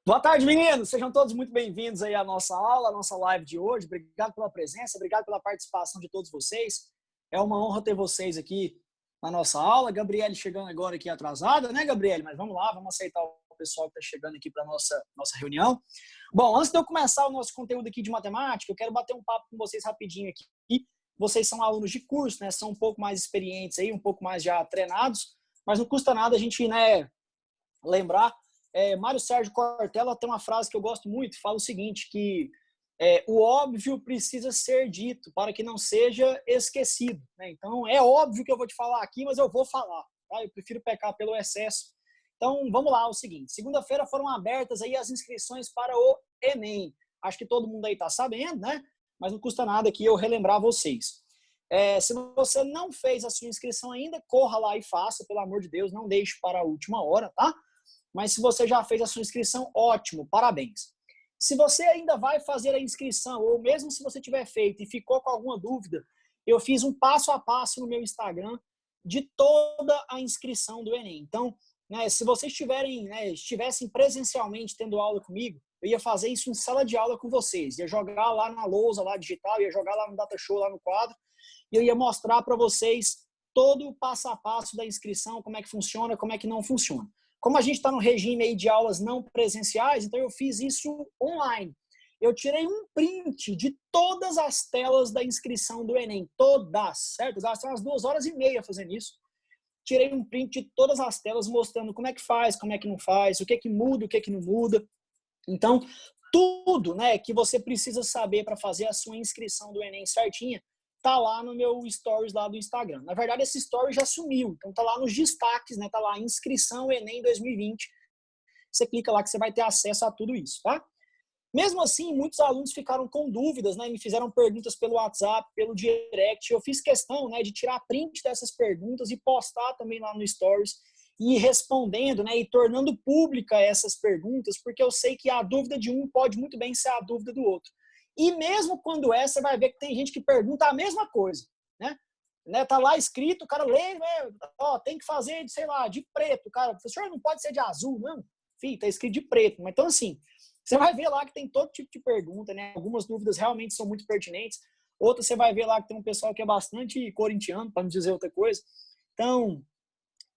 Boa tarde, meninos! Sejam todos muito bem-vindos aí à nossa aula, à nossa live de hoje. Obrigado pela presença, obrigado pela participação de todos vocês. É uma honra ter vocês aqui na nossa aula. Gabriele chegando agora aqui atrasada, né, Gabriele? Mas vamos lá, vamos aceitar o pessoal que está chegando aqui para a nossa reunião. Bom, antes de eu começar o nosso conteúdo aqui de matemática, eu quero bater um papo com vocês rapidinho aqui. Vocês são alunos de curso, né? São um pouco mais experientes aí, um pouco mais já treinados, mas não custa nada a gente, né, lembrar. Mário Sérgio Cortella tem uma frase que eu gosto muito, fala o seguinte, que o óbvio precisa ser dito para que não seja esquecido, né? Então, é óbvio que eu vou te falar aqui, mas eu vou falar, tá? Eu prefiro pecar pelo excesso. Então, vamos lá, é o seguinte, segunda-feira foram abertas aí as inscrições para o Enem. Acho que todo mundo aí está sabendo, né? Mas não custa nada aqui eu relembrar vocês. Se você não fez a sua inscrição ainda, corra lá e faça, pelo amor de Deus, não deixe para a última hora, tá? Mas se você já fez a sua inscrição, ótimo, parabéns. Se você ainda vai fazer a inscrição, ou mesmo se você tiver feito e ficou com alguma dúvida, eu fiz um passo a passo no meu Instagram de toda a inscrição do Enem. Então, né, se vocês estivessem presencialmente tendo aula comigo, eu ia fazer isso em sala de aula com vocês. Ia jogar lá na lousa, lá digital, ia jogar lá no Data Show, lá no quadro, e eu ia mostrar para vocês todo o passo a passo da inscrição, como é que funciona, como é que não funciona. Como a gente está no regime aí de aulas não presenciais, então eu fiz isso online. Eu tirei um print de todas as telas da inscrição do Enem, todas, certo? Eu gastei umas 2h30 fazendo isso. Tirei um print de todas as telas mostrando como é que faz, como é que não faz, o que é que muda, o que é que não muda. Então, tudo, né, que você precisa saber para fazer a sua inscrição do Enem certinha, tá lá no meu stories lá do Instagram. Na verdade, esse story já sumiu, então tá lá nos destaques, né? Tá lá, inscrição Enem 2020. Você clica lá que você vai ter acesso a tudo isso, tá? Mesmo assim, muitos alunos ficaram com dúvidas, né? Me fizeram perguntas pelo WhatsApp, pelo direct. Eu fiz questão, né, de tirar print dessas perguntas e postar também lá no stories e ir respondendo, né, e tornando pública essas perguntas, porque eu sei que a dúvida de um pode muito bem ser a dúvida do outro. E mesmo quando você vai ver que tem gente que pergunta a mesma coisa, né? Tá lá escrito, o cara lê, né? Ó, tem que fazer, sei lá, de preto. Cara, professor, não pode ser de azul, não. Enfim, tá escrito de preto. Mas, então, assim, você vai ver lá que tem todo tipo de pergunta, né? Algumas dúvidas realmente são muito pertinentes. Outras você vai ver lá que tem um pessoal que é bastante corintiano, para não dizer outra coisa. Então,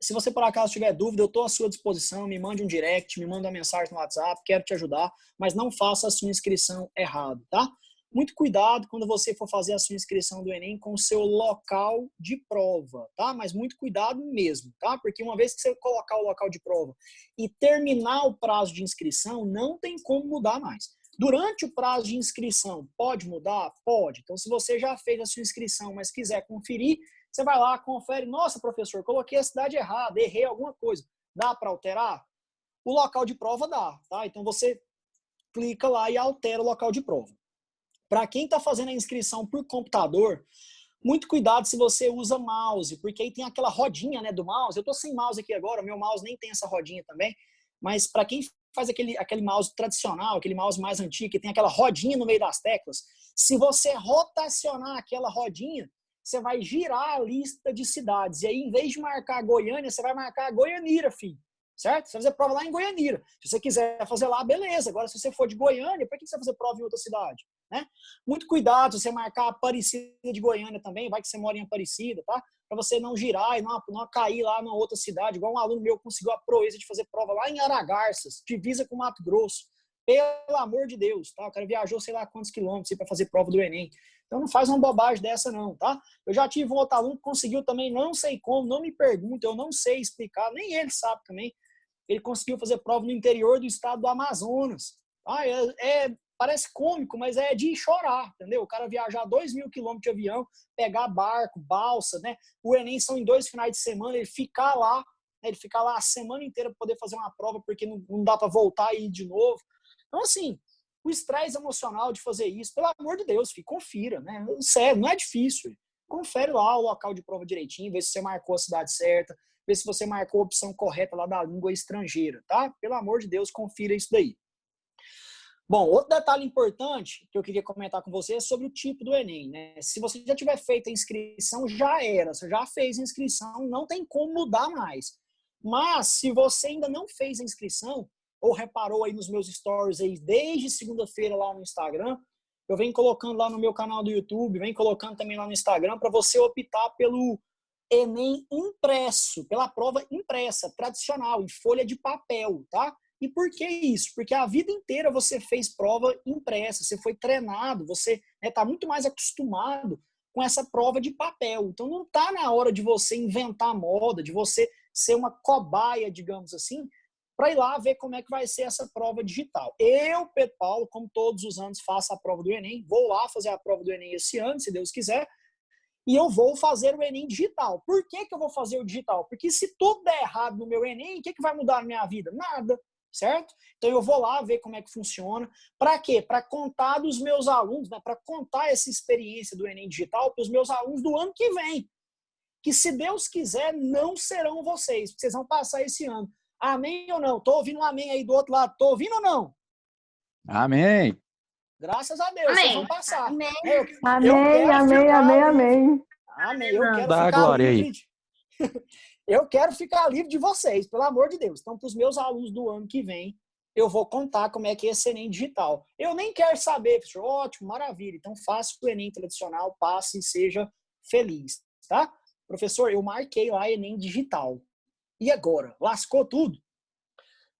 se você por acaso tiver dúvida, eu estou à sua disposição, me mande um direct, me manda uma mensagem no WhatsApp, quero te ajudar, mas não faça a sua inscrição errado, tá? Muito cuidado quando você for fazer a sua inscrição do Enem com o seu local de prova, tá? Mas muito cuidado mesmo, tá? Porque uma vez que você colocar o local de prova e terminar o prazo de inscrição, não tem como mudar mais. Durante o prazo de inscrição, pode mudar? Pode. Então, se você já fez a sua inscrição, mas quiser conferir, você vai lá, confere, nossa, professor, coloquei a cidade errada, errei alguma coisa. Dá para alterar? O local de prova dá, tá? Então você clica lá e altera o local de prova. Para quem está fazendo a inscrição por computador, muito cuidado se você usa mouse, porque aí tem aquela rodinha, né, do mouse. Eu estou sem mouse aqui agora, o meu mouse nem tem essa rodinha também, mas para quem faz aquele mouse tradicional, aquele mouse mais antigo, que tem aquela rodinha no meio das teclas, se você rotacionar aquela rodinha, você vai girar a lista de cidades. E aí, em vez de marcar Goiânia, você vai marcar Goianira, filho. Certo? Você vai fazer prova lá em Goianira. Se você quiser fazer lá, beleza. Agora, se você for de Goiânia, por que você vai fazer prova em outra cidade? Né? Muito cuidado se você marcar Aparecida de Goiânia também, vai que você mora em Aparecida, tá? Para você não girar e não cair lá numa outra cidade, igual um aluno meu conseguiu a proeza de fazer prova lá em Aragarças, divisa com Mato Grosso. Pelo amor de Deus, tá? O cara viajou sei lá quantos quilômetros para fazer prova do Enem. Então não faz uma bobagem dessa não, tá? Eu já tive um outro aluno que conseguiu também, não sei como, não me pergunta, eu não sei explicar, nem ele sabe também. Ele conseguiu fazer prova no interior do estado do Amazonas. Tá? Parece cômico, mas é de chorar, entendeu? O cara viajar 2.000 quilômetros de avião, pegar barco, balsa, né? O Enem são em 2 finais de semana, ele ficar lá, né? Ele ficar lá a semana inteira para poder fazer uma prova, porque não dá para voltar e ir de novo. Então, assim, o estresse emocional de fazer isso, pelo amor de Deus, filho, confira, né? Sério, não é difícil. Confere lá o local de prova direitinho, vê se você marcou a cidade certa, vê se você marcou a opção correta lá da língua estrangeira, tá? Pelo amor de Deus, confira isso daí. Bom, outro detalhe importante que eu queria comentar com você é sobre o tipo do Enem, né? Se você já tiver feito a inscrição, já era. Você já fez a inscrição, não tem como mudar mais. Mas, se você ainda não fez a inscrição, ou reparou aí nos meus stories aí desde segunda-feira lá no Instagram, eu venho colocando lá no meu canal do YouTube, venho colocando também lá no Instagram para você optar pelo Enem impresso, pela prova impressa, tradicional, em folha de papel, tá? E por que isso? Porque a vida inteira você fez prova impressa, você foi treinado, você está muito mais acostumado com essa prova de papel. Então não está na hora de você inventar moda, de você ser uma cobaia, digamos assim, para ir lá ver como é que vai ser essa prova digital. Eu, Pedro Paulo, como todos os anos, faço a prova do Enem, vou lá fazer a prova do Enem esse ano, se Deus quiser, e eu vou fazer o Enem digital. Por que eu vou fazer o digital? Porque se tudo der errado no meu Enem, o que vai mudar na minha vida? Nada, certo? Então eu vou lá ver como é que funciona. Para quê? Para contar dos meus alunos, né? Para contar essa experiência do Enem digital para os meus alunos do ano que vem. Que se Deus quiser, não serão vocês, porque vocês vão passar esse ano. Amém ou não? Tô ouvindo um amém aí do outro lado. Tô ouvindo ou não? Amém. Graças a Deus, vocês vão Amém. passar. Amém. Eu Amém, quero amém, ficar amém, livre. amém. Amém. Eu quero Dá a ficar glória livre. aí. Eu quero ficar livre de vocês, pelo amor de Deus. Então, para os meus alunos do ano que vem, eu vou contar como é que é esse Enem digital. Eu nem quero saber, professor. Ótimo, maravilha. Então, faça o Enem tradicional, passe e seja feliz, tá? Professor, eu marquei lá Enem digital. E agora? Lascou tudo?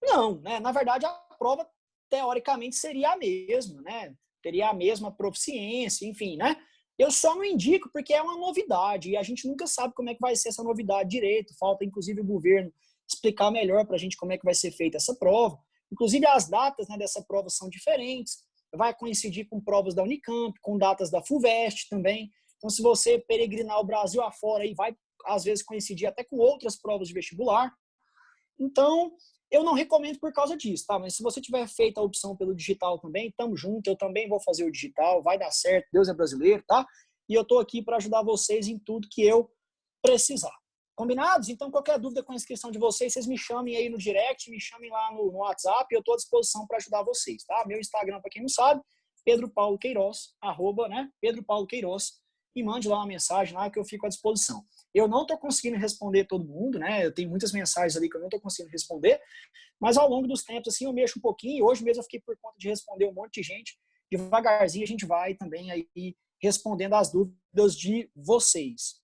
Não, né? Na verdade, a prova, teoricamente, seria a mesma, né? Teria a mesma proficiência, enfim, né? Eu só não indico porque é uma novidade e a gente nunca sabe como é que vai ser essa novidade direito. Falta, inclusive, o governo explicar melhor para a gente como é que vai ser feita essa prova. Inclusive, as datas, né, dessa prova são diferentes. Vai coincidir com provas da Unicamp, com datas da FUVEST também. Então, se você peregrinar o Brasil afora, aí vai, às vezes, coincidir até com outras provas de vestibular. Então, eu não recomendo por causa disso, tá? Mas se você tiver feito a opção pelo digital também, tamo junto, eu também vou fazer o digital, vai dar certo, Deus é brasileiro, tá? E eu tô aqui para ajudar vocês em tudo que eu precisar. Combinados? Então, qualquer dúvida com a inscrição de vocês, vocês me chamem aí no direct, me chamem lá no WhatsApp, eu tô à disposição para ajudar vocês, tá? Meu Instagram, para quem não sabe, Pedro Paulo Queiroz, Pedro Paulo Queiroz, e mande lá uma mensagem lá que eu fico à disposição. Eu não estou conseguindo responder todo mundo, né? Eu tenho muitas mensagens ali que eu não estou conseguindo responder, mas ao longo dos tempos, assim, eu mexo um pouquinho. Hoje mesmo eu fiquei por conta de responder um monte de gente. Devagarzinho a gente vai também aí respondendo as dúvidas de vocês.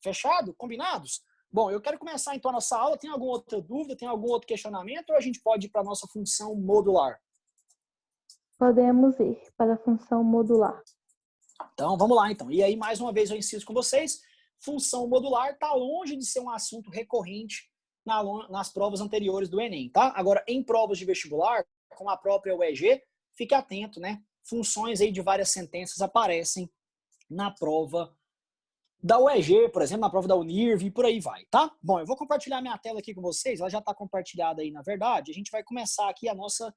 Fechado? Combinados? Bom, eu quero começar então a nossa aula. Tem alguma outra dúvida? Tem algum outro questionamento? Ou a gente pode ir para a nossa função modular? Podemos ir para a função modular. Então, vamos lá então. E aí, mais uma vez, eu insisto com vocês, função modular está longe de ser um assunto recorrente nas provas anteriores do Enem, tá? Agora, em provas de vestibular, como a própria UEG, fique atento, né? Funções aí de várias sentenças aparecem na prova da UEG, por exemplo, na prova da Unirv e por aí vai, tá? Bom, eu vou compartilhar minha tela aqui com vocês, ela já está compartilhada aí, na verdade. A gente vai começar aqui a nossa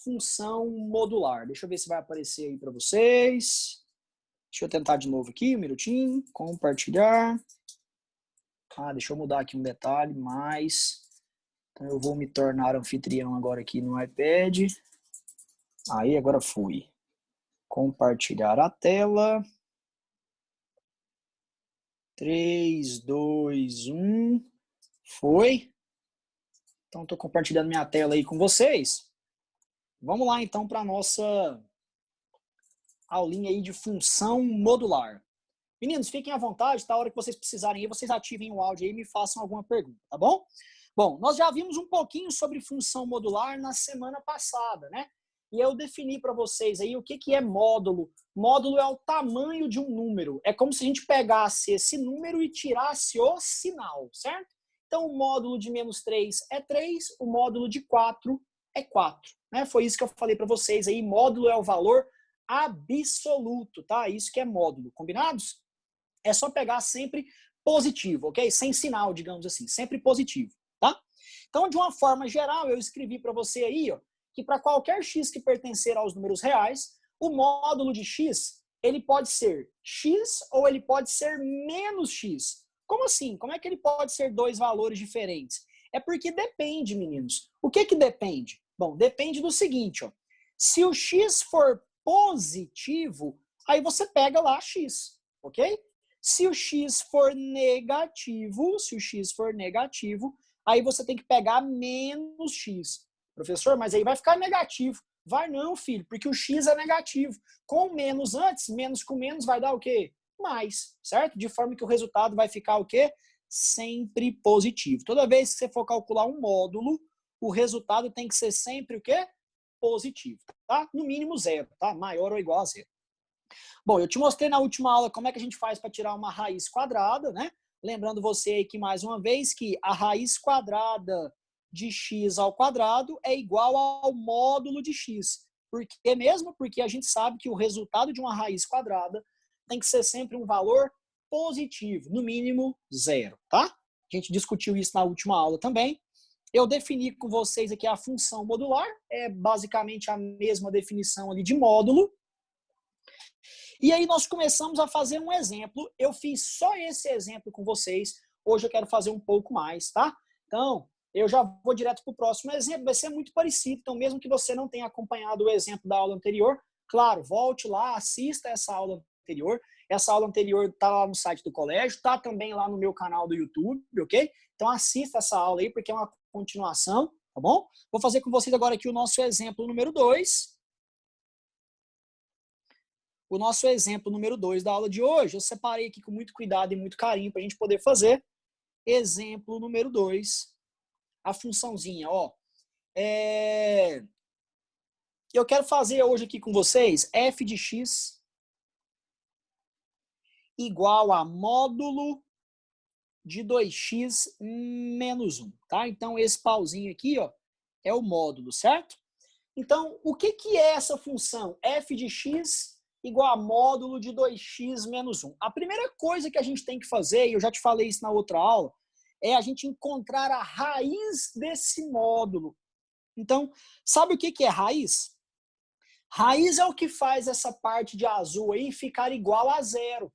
função modular. Deixa eu ver se vai aparecer aí para vocês. Deixa eu tentar de novo aqui, um minutinho. Compartilhar. Deixa eu mudar aqui um detalhe, mais. Então eu vou me tornar anfitrião agora aqui no iPad. Aí, agora fui. Compartilhar a tela. 3, 2, 1. Foi. Então, estou compartilhando minha tela aí com vocês. Vamos lá, então, para a nossa aulinha aí de função modular. Meninos, fiquem à vontade, tá? A hora que vocês precisarem aí, vocês ativem o áudio aí e me façam alguma pergunta, tá bom? Bom, nós já vimos um pouquinho sobre função modular na semana passada, né? E eu defini para vocês aí o que é módulo. Módulo é o tamanho de um número. É como se a gente pegasse esse número e tirasse o sinal, certo? Então, o módulo de -3 é 3, o módulo de 4 é 4. Né? Foi isso que eu falei para vocês aí. Módulo é o valor absoluto, tá? Isso que é módulo. Combinados? É só pegar sempre positivo, ok? Sem sinal, digamos assim. Sempre positivo, tá? Então, de uma forma geral, eu escrevi para você aí, ó, que para qualquer x que pertencer aos números reais, o módulo de x, ele pode ser x ou ele pode ser menos x. Como assim? Como é que ele pode ser dois valores diferentes? É porque depende, meninos. O que depende? Bom, depende do seguinte, ó. Se o x for positivo, aí você pega lá x, ok? Se o x for negativo, aí você tem que pegar menos x. Professor, mas aí vai ficar negativo. Vai não, filho, porque o x é negativo. Com menos antes, menos com menos vai dar o quê? Mais, certo? De forma que o resultado vai ficar o quê? Sempre positivo. Toda vez que você for calcular um módulo, o resultado tem que ser sempre o quê? Positivo, tá? No mínimo zero, tá? Maior ou igual a zero. Bom, eu te mostrei na última aula como é que a gente faz para tirar uma raiz quadrada, né? Lembrando você aí que, mais uma vez, que a raiz quadrada de x ao quadrado é igual ao módulo de x. Por quê mesmo? Porque a gente sabe que o resultado de uma raiz quadrada tem que ser sempre um valor positivo, no mínimo zero, tá? A gente discutiu isso na última aula também. Eu defini com vocês aqui a função modular, é basicamente a mesma definição ali de módulo. E aí nós começamos a fazer um exemplo. Eu fiz só esse exemplo com vocês. Hoje eu quero fazer um pouco mais, tá? Então, eu já vou direto para o próximo exemplo. Vai ser muito parecido. Então, mesmo que você não tenha acompanhado o exemplo da aula anterior, claro, volte lá, assista essa aula anterior. Essa aula anterior está lá no site do colégio, está também lá no meu canal do YouTube, ok? Então, assista essa aula aí, porque é uma continuação, tá bom? Vou fazer com vocês agora aqui o nosso exemplo número 2. O nosso exemplo número 2 da aula de hoje, eu separei aqui com muito cuidado e muito carinho para a gente poder fazer. Exemplo número 2, a funçãozinha, ó. Eu quero fazer hoje aqui com vocês f de x igual a módulo de 2x menos 1, tá? Então, esse pauzinho aqui, ó, é o módulo, certo? Então, o que é essa função? F de x igual a módulo de 2x menos 1. A primeira coisa que a gente tem que fazer, e eu já te falei isso na outra aula, é a gente encontrar a raiz desse módulo. Então, sabe o que é raiz? Raiz é o que faz essa parte de azul aí ficar igual a zero.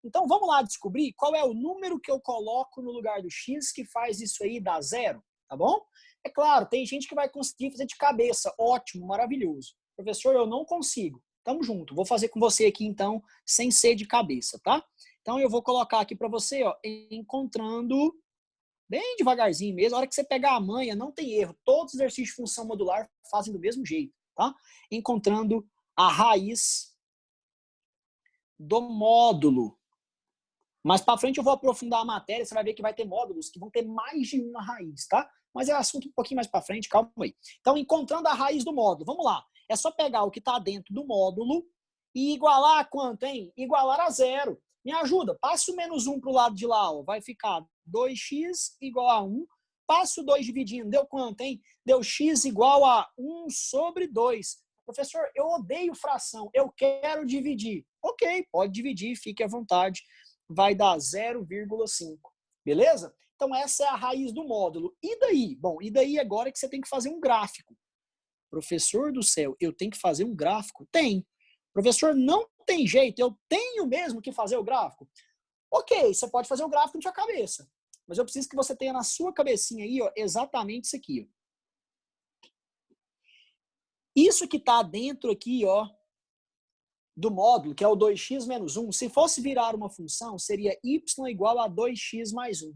Então, vamos lá descobrir qual é o número que eu coloco no lugar do x que faz isso aí dar zero, tá bom? É claro, tem gente que vai conseguir fazer de cabeça. Ótimo, maravilhoso. Professor, eu não consigo. Tamo junto. Vou fazer com você aqui, então, sem ser de cabeça, tá? Então, eu vou colocar aqui para você, ó, encontrando bem devagarzinho mesmo. A hora que você pegar a manha, não tem erro. Todos os exercícios de função modular fazem do mesmo jeito, tá? Encontrando a raiz do módulo. Mais para frente eu vou aprofundar a matéria, você vai ver que vai ter módulos que vão ter mais de uma raiz, tá? Mas é assunto um pouquinho mais para frente, calma aí. Então, encontrando a raiz do módulo, vamos lá. É só pegar o que está dentro do módulo e igualar a quanto, hein? Igualar a zero. Me ajuda, passa o menos 1 para o lado de lá, ó. Vai ficar 2x igual a 1. Passa o 2 dividindo, deu quanto, hein? Deu x igual a 1 sobre 2. Professor, eu odeio fração, eu quero dividir. Ok, pode dividir, fique à vontade. Vai dar 0,5, beleza? Então, essa é a raiz do módulo. E daí? Bom, e daí agora que você tem que fazer um gráfico. Professor do céu, eu tenho que fazer um gráfico? Tem. Professor, não tem jeito, eu tenho mesmo que fazer o gráfico? Ok, você pode fazer o gráfico na sua cabeça. Mas eu preciso que você tenha na sua cabecinha aí, ó, exatamente isso aqui. Ó. Isso que está dentro aqui, ó, do módulo, que é o 2x menos 1, se fosse virar uma função, seria y igual a 2x mais 1.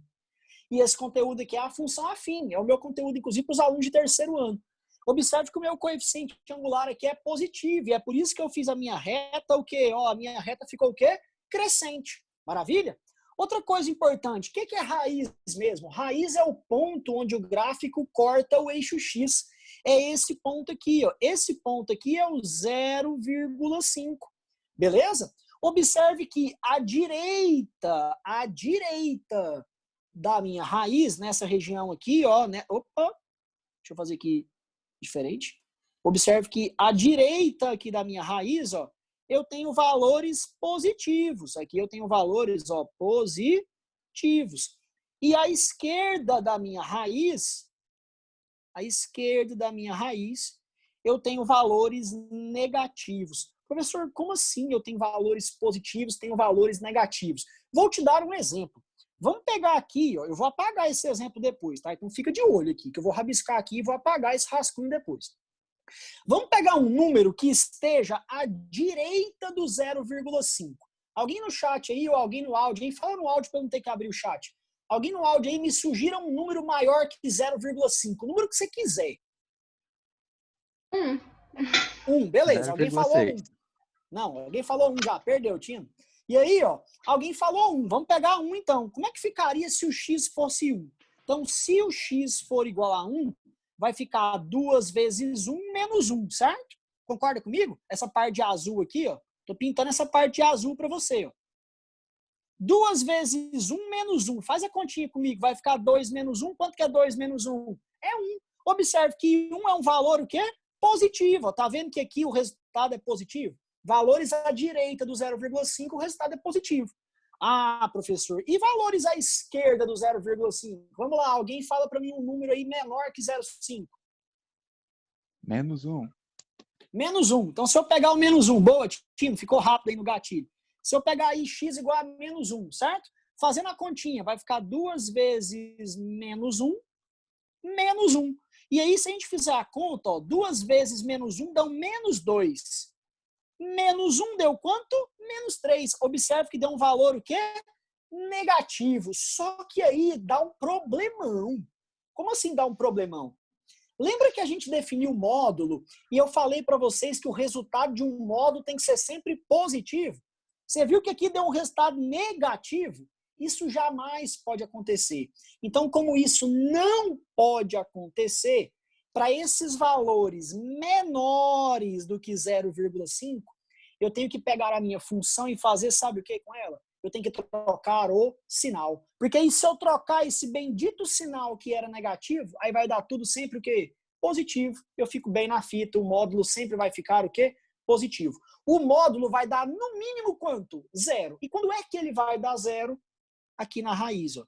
E esse conteúdo aqui é a função afim, é o meu conteúdo, inclusive, para os alunos de terceiro ano. Observe que o meu coeficiente angular aqui é positivo, e é por isso que eu fiz a minha reta, o quê? Ó, a minha reta ficou o quê? Crescente. Maravilha? Outra coisa importante, o que é raiz mesmo? Raiz é o ponto onde o gráfico corta o eixo x. É esse ponto aqui, ó. Esse ponto aqui é o 0,5. Beleza? Observe que a direita da minha raiz, nessa região aqui, ó, né? Opa, deixa eu fazer aqui diferente. Observe que a direita aqui da minha raiz, ó, eu tenho valores positivos. Aqui eu tenho valores, ó, positivos. E a esquerda da minha raiz, eu tenho valores negativos. Professor, como assim eu tenho valores positivos, tenho valores negativos? Vou te dar um exemplo. Vamos pegar aqui, ó, eu vou apagar esse exemplo depois, tá? Então fica de olho aqui, que eu vou rabiscar aqui e vou apagar esse rascunho depois. Vamos pegar um número que esteja à direita do 0,5. Alguém no chat aí, ou alguém no áudio aí, fala no áudio para eu não ter que abrir o chat. Alguém no áudio aí me sugira um número maior que 0,5, o número que você quiser. Beleza, alguém falou 1. 0,6. Não, alguém falou 1 já, perdeu, Tino. E aí, ó, alguém falou 1. Vamos pegar 1 então. Como é que ficaria se o x fosse 1? Então, se o x for igual a 1, vai ficar 2 vezes 1 menos 1, certo? Concorda comigo? Essa parte azul aqui, ó. Tô pintando essa parte azul para você, ó. 2 vezes 1 menos 1. Faz a continha comigo. Vai ficar 2 menos 1. Quanto que é 2 menos 1? É 1. Observe que 1 é um valor o quê? Positivo. Tá vendo que aqui o resultado é positivo? Valores à direita do 0,5, o resultado é positivo. Ah, professor, e valores à esquerda do 0,5? Vamos lá, alguém fala para mim um número aí menor que 0,5. Menos 1. Menos 1. Então, se eu pegar o menos 1, boa, time, ficou rápido aí no gatilho. Se eu pegar aí x igual a menos 1, certo? Fazendo a continha, vai ficar 2 vezes menos 1, menos 1. E aí, se a gente fizer a conta, ó, 2 vezes menos 1 dá menos 2. Menos 1 deu quanto? Menos 3. Observe que deu um valor o quê? Negativo. Só que aí dá um problemão. Como assim dá um problemão? Lembra que a gente definiu o módulo e eu falei para vocês que o resultado de um módulo tem que ser sempre positivo? Você viu que aqui deu um resultado negativo? Isso jamais pode acontecer. Então, como isso não pode acontecer, para esses valores menores do que 0,5, eu tenho que pegar a minha função e fazer, sabe o que com ela? Eu tenho que trocar o sinal. Porque aí, se eu trocar esse bendito sinal que era negativo, aí vai dar tudo sempre o quê? Positivo. Eu fico bem na fita, o módulo sempre vai ficar o quê? Positivo. O módulo vai dar no mínimo quanto? 0. E quando é que ele vai dar 0? Aqui na raiz, ó.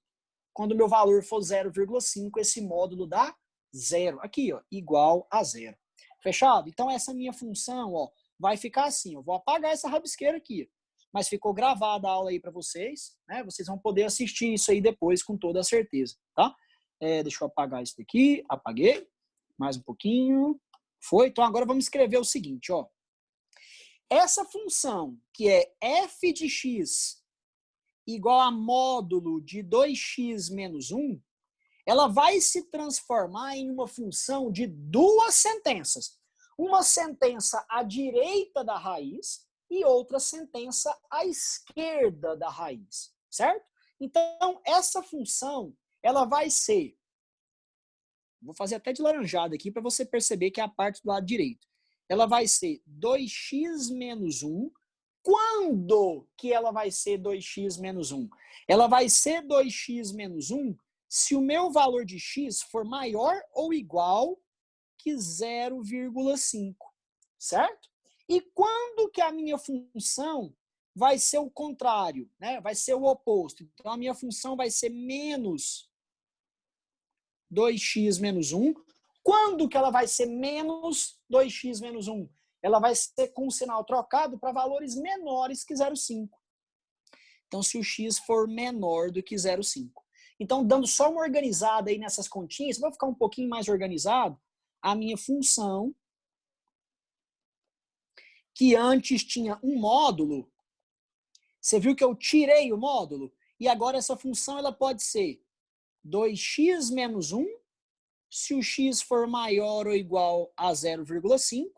Quando o meu valor for 0,5, esse módulo dá 0. Aqui, ó, igual a 0. Fechado? Então, essa minha função, ó, vai ficar assim. Eu vou apagar essa rabisqueira aqui. Mas ficou gravada a aula aí para vocês, né? Vocês vão poder assistir isso aí depois com toda a certeza, tá? Deixa eu apagar isso daqui. Apaguei. Mais um pouquinho. Foi. Então, agora vamos escrever o seguinte, ó. Essa função, que é f de x igual a módulo de 2x menos 1, ela vai se transformar em uma função de duas sentenças. Uma sentença à direita da raiz e outra sentença à esquerda da raiz, certo? Então, essa função, ela vai ser... Vou fazer até de laranjada aqui para você perceber que é a parte do lado direito. Ela vai ser 2x menos 1. Quando que ela vai ser 2x menos 1? Ela vai ser 2x menos 1 se o meu valor de x for maior ou igual que 0,5, certo? E quando que a minha função vai ser o contrário, né? Vai ser o oposto. Então, a minha função vai ser menos 2x menos 1. Quando que ela vai ser menos 2x menos 1? Ela vai ser com o sinal trocado para valores menores que 0,5. Então, se o x for menor do que 0,5. Então, dando só uma organizada aí nessas continhas, vai ficar um pouquinho mais organizado, a minha função, que antes tinha um módulo, você viu que eu tirei o módulo? E agora essa função ela pode ser 2x menos 1, se o x for maior ou igual a 0,5,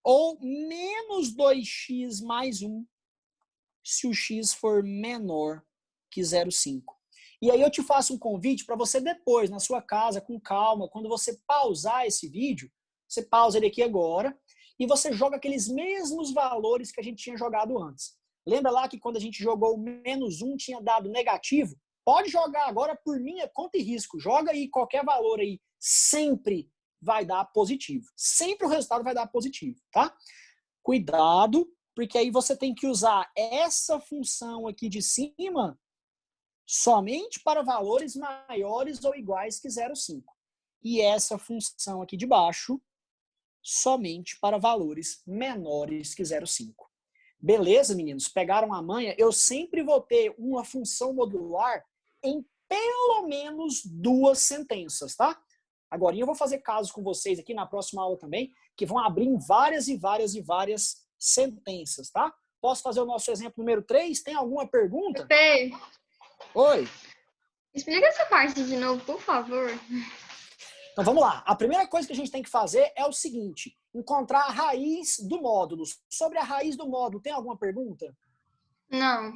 ou menos 2x mais 1, se o x for menor que 0,5. E aí eu te faço um convite para você depois, na sua casa, com calma, quando você pausar esse vídeo, você pausa ele aqui agora, e você joga aqueles mesmos valores que a gente tinha jogado antes. Lembra lá que quando a gente jogou o menos 1 tinha dado negativo? Pode jogar agora por minha conta e risco. Joga aí qualquer valor aí. Sempre vai dar positivo. Sempre o resultado vai dar positivo, tá? Cuidado, porque aí você tem que usar essa função aqui de cima somente para valores maiores ou iguais que 0,5. E essa função aqui de baixo somente para valores menores que 0,5. Beleza, meninos? Pegaram a manha? Eu sempre vou ter uma função modular em pelo menos duas sentenças, tá? Agora eu vou fazer casos com vocês aqui na próxima aula também, que vão abrir em várias e várias e várias sentenças, tá? Posso fazer o nosso exemplo número 3? Tem alguma pergunta? Pepe, Oi. explica essa parte de novo, por favor. Então vamos lá. A primeira coisa que a gente tem que fazer é o seguinte. encontrar a raiz do módulo. Sobre a raiz do módulo, tem alguma pergunta? Não.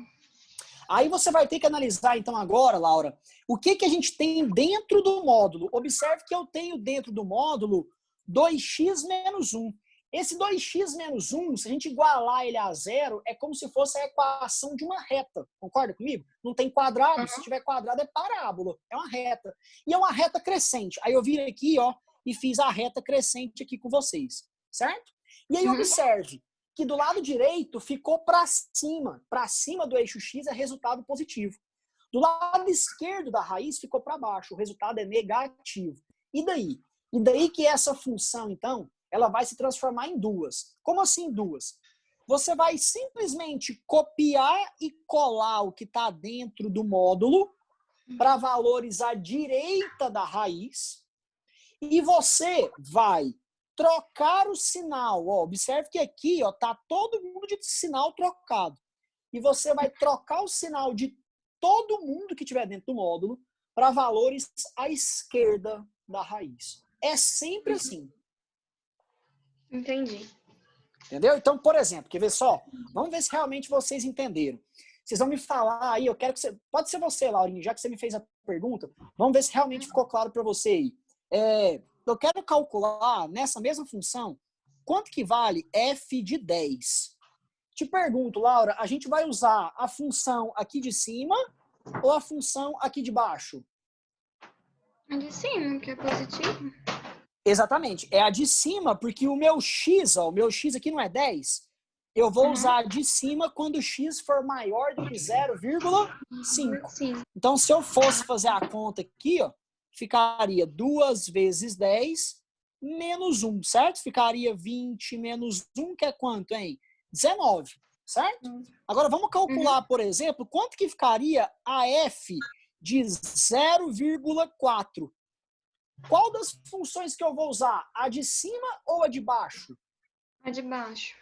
Aí você vai ter que analisar, então, agora, Laura, o que a gente tem dentro do módulo. Observe que eu tenho dentro do módulo 2x menos 1. Esse 2x menos 1, se a gente igualar ele a zero, é como se fosse a equação de uma reta. Concorda comigo? Não tem quadrado, se tiver quadrado é parábola, é uma reta. E é uma reta crescente. Aí eu vim aqui, ó, e fiz a reta crescente aqui com vocês, certo? E aí observe que do lado direito ficou para cima do eixo x é resultado positivo. Do lado esquerdo da raiz ficou para baixo, o resultado é negativo. E daí? E daí que essa função, então, ela vai se transformar em duas. Como assim duas? Você vai simplesmente copiar e colar o que está dentro do módulo para valores à direita da raiz e você vai trocar o sinal. Ó, observe que aqui está todo mundo de sinal trocado. E você vai trocar o sinal de todo mundo que estiver dentro do módulo para valores à esquerda da raiz. É sempre assim. Entendi. Entendeu? Então, por exemplo, quer ver só? Vamos ver se realmente vocês entenderam. Vocês vão me falar aí, eu quero que você... Pode ser você, Laurinha, já que você me fez a pergunta. Vamos ver se realmente ficou claro para você aí. Eu quero calcular, nessa mesma função, quanto que vale f de 10. Te pergunto, Laura, a gente vai usar a função aqui de cima ou a função aqui de baixo? A de cima, que é positivo. Exatamente, é a de cima, porque o meu x, ó, o meu x aqui não é 10, eu vou usar a de cima quando o x for maior do que 0,5. Sim. Então, se eu fosse fazer a conta aqui, ó, ficaria 2 vezes 10 menos 1, certo? Ficaria 20 menos 1, que é quanto, hein? 19, certo? Agora, vamos calcular, por exemplo, quanto que ficaria a f de 0,4. Qual das funções que eu vou usar? A de cima ou a de baixo? A de baixo.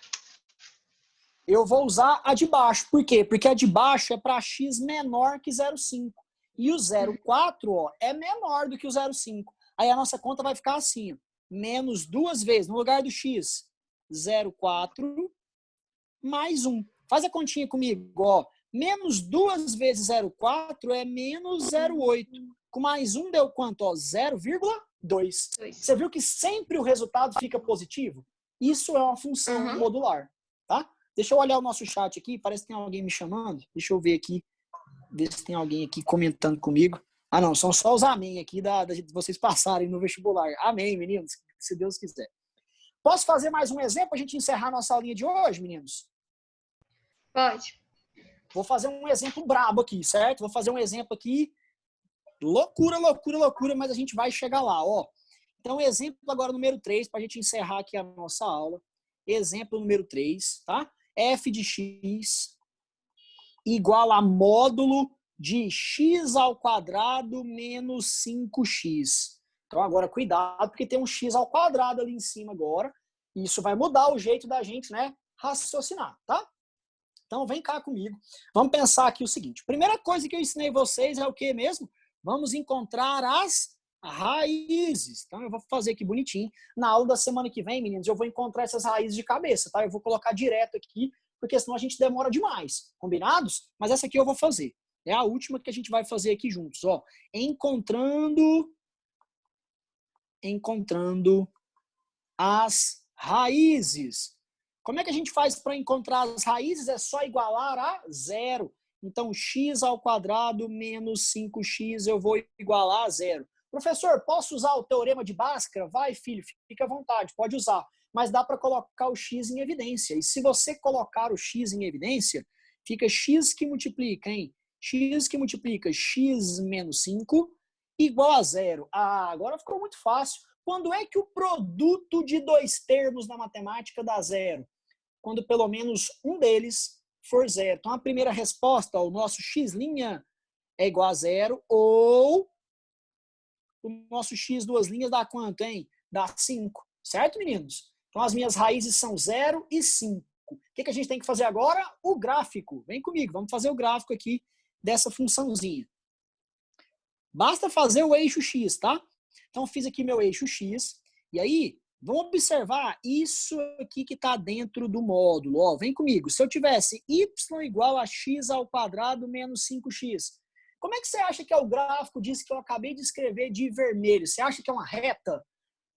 Eu vou usar a de baixo. Por quê? Porque a de baixo é para x menor que 0,5. E o 0,4 ó, é menor do que o 0,5. Aí a nossa conta vai ficar assim. Ó, menos 2 vezes, no lugar do x, 0,4 mais 1. Faz a continha comigo. Ó. Menos 2 vezes 0,4 é menos 0,8. Com mais 1 deu quanto? 0,2. Você viu que sempre o resultado fica positivo? Isso é uma função modular. Tá? Deixa eu olhar o nosso chat aqui. Parece que tem alguém me chamando. Deixa eu ver aqui. Ver se tem alguém aqui comentando comigo. Ah, não. São só os amém aqui de vocês passarem no vestibular. Amém, meninos. Se Deus quiser. Posso fazer mais um exemplo para a gente encerrar nossa aulinha de hoje, meninos? Pode. Vou fazer um exemplo brabo aqui, certo? Vou fazer um exemplo aqui. Loucura, loucura, loucura, mas a gente vai chegar lá, ó. Então, exemplo agora número 3, para a gente encerrar aqui a nossa aula. Exemplo número 3, tá? F de x igual a módulo de x ao quadrado menos 5x. Então, agora, cuidado, porque tem um x ao quadrado ali em cima agora. E isso vai mudar o jeito da gente, né, raciocinar, tá? Então, vem cá comigo. Vamos pensar aqui o seguinte. Primeira coisa que eu ensinei vocês é o que mesmo? Vamos encontrar as raízes. Então, eu vou fazer aqui bonitinho. Na aula da semana que vem, meninos, eu vou encontrar essas raízes de cabeça, tá? Eu vou colocar direto aqui, porque senão a gente demora demais. Combinados? Mas essa aqui eu vou fazer. É a última que a gente vai fazer aqui juntos, ó. Encontrando as raízes. Como é que a gente faz para encontrar as raízes? É só igualar a zero. Então, x ao quadrado menos 5x eu vou igualar a zero. Professor, posso usar o teorema de Bhaskara? Vai, filho, fica à vontade, pode usar. Mas dá para colocar o x em evidência. E se você colocar o x em evidência, fica x que multiplica, hein? X que multiplica x menos 5 igual a zero. Ah, agora ficou muito fácil. Quando é que o produto de dois termos na matemática dá zero? Quando pelo menos um deles for zero. Então, a primeira resposta, o nosso x' é igual a zero, ou o nosso x duas linhas dá quanto, hein? Dá 5. Certo, meninos? Então, as minhas raízes são 0 e 5. O que a gente tem que fazer agora? O gráfico. Vem comigo, vamos fazer o gráfico aqui dessa funçãozinha. Basta fazer o eixo x, tá? Então, fiz aqui meu eixo x. E aí, Vamos observar isso aqui que está dentro do módulo. Ó, vem comigo. Se eu tivesse y igual a x ao quadrado menos 5x, como é que você acha que é o gráfico disso que eu acabei de escrever de vermelho? Você acha que é uma reta?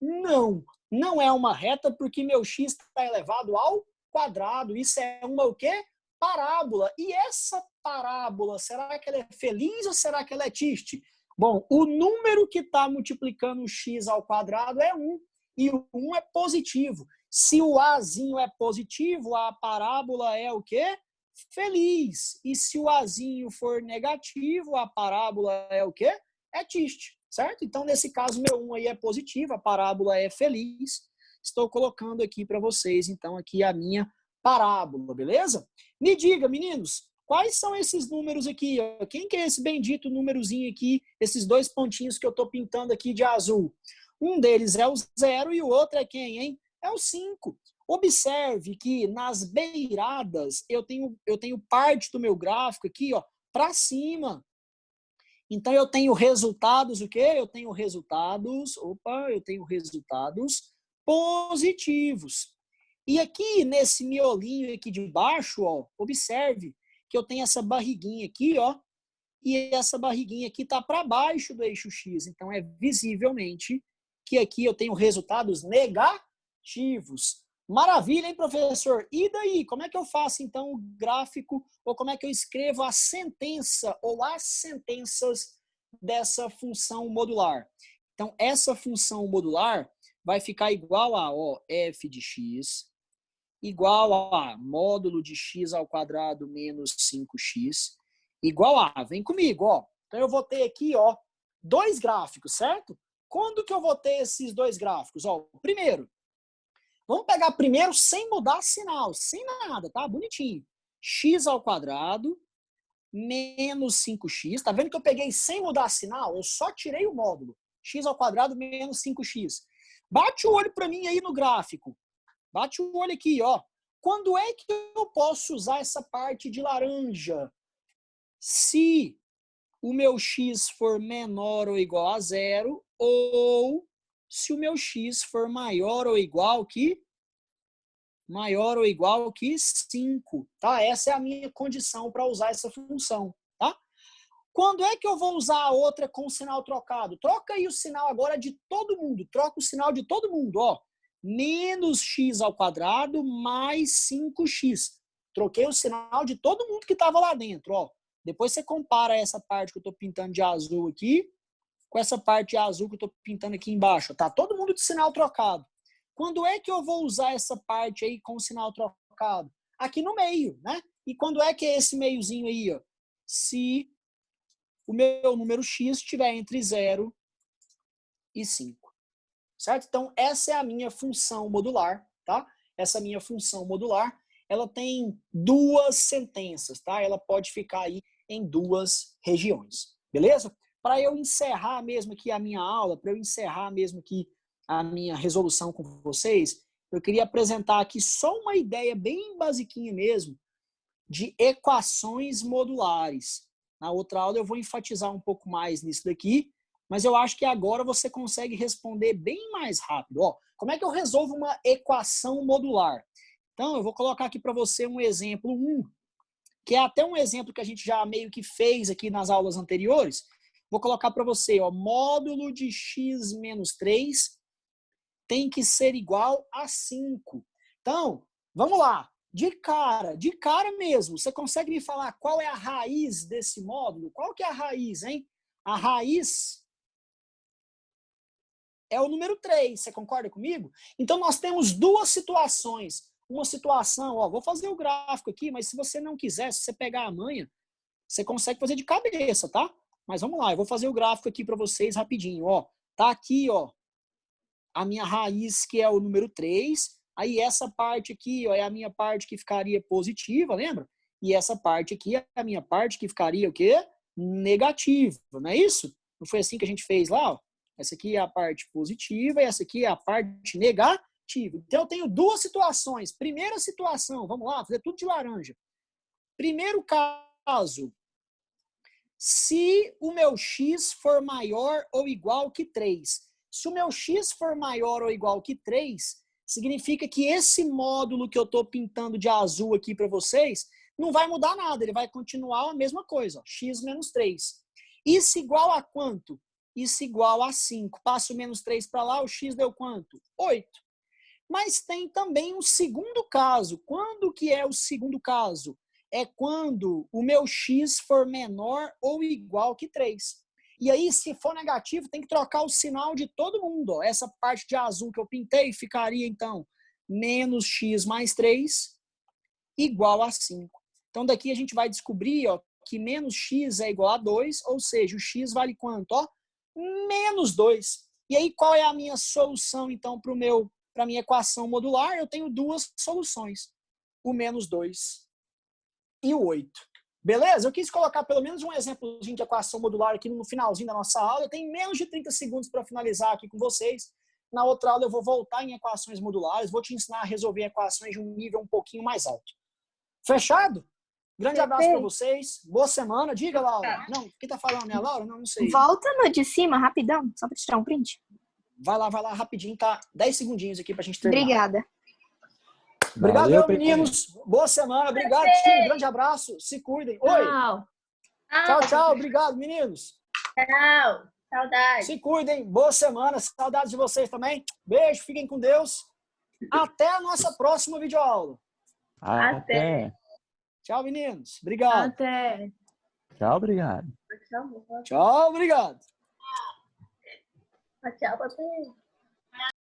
Não, não é uma reta porque meu x está elevado ao quadrado. Isso é uma o quê? Parábola. E essa parábola, será que ela é feliz ou será que ela é triste? Bom, o número que está multiplicando o x ao quadrado é 1. E o 1 é positivo. Se o azinho é positivo, a parábola é o quê? Feliz. E se o azinho for negativo, a parábola é o quê? É triste, certo? Então, nesse caso, meu 1 aí é positivo, a parábola é feliz. Estou colocando aqui para vocês, então, aqui a minha parábola, beleza? Me diga, meninos, quais são esses números aqui? Quem que é esse bendito númerozinho aqui, esses 2 pontinhos que eu estou pintando aqui de azul? Um deles é o 0 e o outro é quem, hein? É o 5. Observe que nas beiradas eu tenho parte do meu gráfico aqui, ó, para cima. Então eu tenho resultados, o quê? Eu tenho resultados positivos. E aqui nesse miolinho aqui de baixo, ó, observe que eu tenho essa barriguinha aqui, ó, e essa barriguinha aqui está para baixo do eixo X. Então é visivelmente que aqui eu tenho resultados negativos. Maravilha, hein, professor? E daí? Como é que eu faço, então, o gráfico, ou como é que eu escrevo a sentença, ou as sentenças dessa função modular? Então, essa função modular vai ficar igual a f de x, igual a módulo de x ao quadrado menos 5x, igual a, vem comigo, ó. Então, eu vou ter aqui, ó, 2 gráficos, certo? Quando que eu vou ter esses 2 gráficos? Ó, primeiro, vamos pegar primeiro sem mudar sinal, sem nada, tá? Bonitinho. X ao quadrado menos 5x. Tá vendo que eu peguei sem mudar sinal? Eu só tirei o módulo. X ao quadrado menos 5x. Bate o olho para mim aí no gráfico. Bate o olho aqui, ó. Quando é que eu posso usar essa parte de laranja? Se o meu x for menor ou igual a 0, ou se o meu x for maior ou igual que 5, tá? Essa é a minha condição para usar essa função, tá? Quando é que eu vou usar a outra com o sinal trocado? Troca aí o sinal agora de todo mundo, troca o sinal de todo mundo, ó. Menos x ao quadrado mais 5x. Troquei o sinal de todo mundo que estava lá dentro, ó. Depois você compara essa parte que eu estou pintando de azul aqui com essa parte de azul que eu estou pintando aqui embaixo. Tá todo mundo de sinal trocado. Quando é que eu vou usar essa parte aí com o sinal trocado? Aqui no meio, né? E quando é que é esse meiozinho aí, ó? Se o meu número x estiver entre 0 e 5. Certo? Então, essa é a minha função modular, tá? Essa minha função modular, ela tem 2 sentenças, tá? Ela pode ficar aí em 2 regiões, beleza? Para eu encerrar mesmo aqui a minha aula, para eu encerrar mesmo aqui a minha resolução com vocês, eu queria apresentar aqui só uma ideia bem basiquinha mesmo de equações modulares. Na outra aula eu vou enfatizar um pouco mais nisso daqui, mas eu acho que agora você consegue responder bem mais rápido. Ó, como é que eu resolvo uma equação modular? Então, eu vou colocar aqui para você um exemplo 1, que é até um exemplo que a gente já meio que fez aqui nas aulas anteriores. Vou colocar para você, ó, módulo de x menos 3 tem que ser igual a 5. Então, vamos lá. De cara mesmo, você consegue me falar qual é a raiz desse módulo? Qual que é a raiz, hein? A raiz é o número 3, você concorda comigo? Então, nós temos 2 situações. Uma situação, ó, vou fazer o gráfico aqui, mas se você não quiser, se você pegar a manha, você consegue fazer de cabeça, tá? Mas vamos lá, eu vou fazer o gráfico aqui para vocês rapidinho, ó. Tá aqui, ó, a minha raiz, que é o número 3. Aí essa parte aqui, ó, é a minha parte que ficaria positiva, lembra? E essa parte aqui é a minha parte que ficaria o quê? Negativa, não é isso? Não foi assim que a gente fez lá, ó? Essa aqui é a parte positiva e essa aqui é a parte negativa. Então eu tenho 2 situações. Primeira situação, vamos lá, fazer tudo de laranja. Primeiro caso, se o meu x for maior ou igual que 3. Se o meu x for maior ou igual que 3, significa que esse módulo que eu estou pintando de azul aqui para vocês não vai mudar nada, ele vai continuar a mesma coisa, ó, x menos 3. Isso igual a quanto? Isso igual a 5. Passo o menos 3 para lá, o x deu quanto? 8. Mas tem também um segundo caso. Quando que é o segundo caso? É quando o meu x for menor ou igual que 3. E aí, se for negativo, tem que trocar o sinal de todo mundo. Ó. Essa parte de azul que eu pintei ficaria, então, menos x mais 3 igual a 5. Então, daqui a gente vai descobrir ó, que menos x é igual a 2, ou seja, o x vale quanto? Ó, menos 2. E aí, qual é a minha solução, então, para a minha equação modular? Eu tenho duas soluções, o menos 2 e o 8. Beleza? Eu quis colocar pelo menos um exemplozinho de equação modular aqui no finalzinho da nossa aula. Eu tenho menos de 30 segundos para finalizar aqui com vocês. Na outra aula eu vou voltar em equações modulares, vou te ensinar a resolver equações de um nível um pouquinho mais alto. Fechado? Grande abraço para vocês. Boa semana. Diga, Laura. Não, quem tá falando é a Laura? Não sei. Volta no de cima, rapidão, só para tirar um print. Vai lá, rapidinho. Tá 10 segundinhos aqui pra gente terminar. Obrigada. Obrigado, Valeu, meninos. Boa semana. Obrigado, time. Grande abraço. Se cuidem. Oi. Tchau. Obrigado, meninos. Tchau. Saudade. Se cuidem. Boa semana. Saudades de vocês também. Beijo. Fiquem com Deus. Até a nossa próxima videoaula. Até. Tchau, meninos. Obrigado. Até. Tchau, obrigado. Tchau, obrigado. Tchau, papai.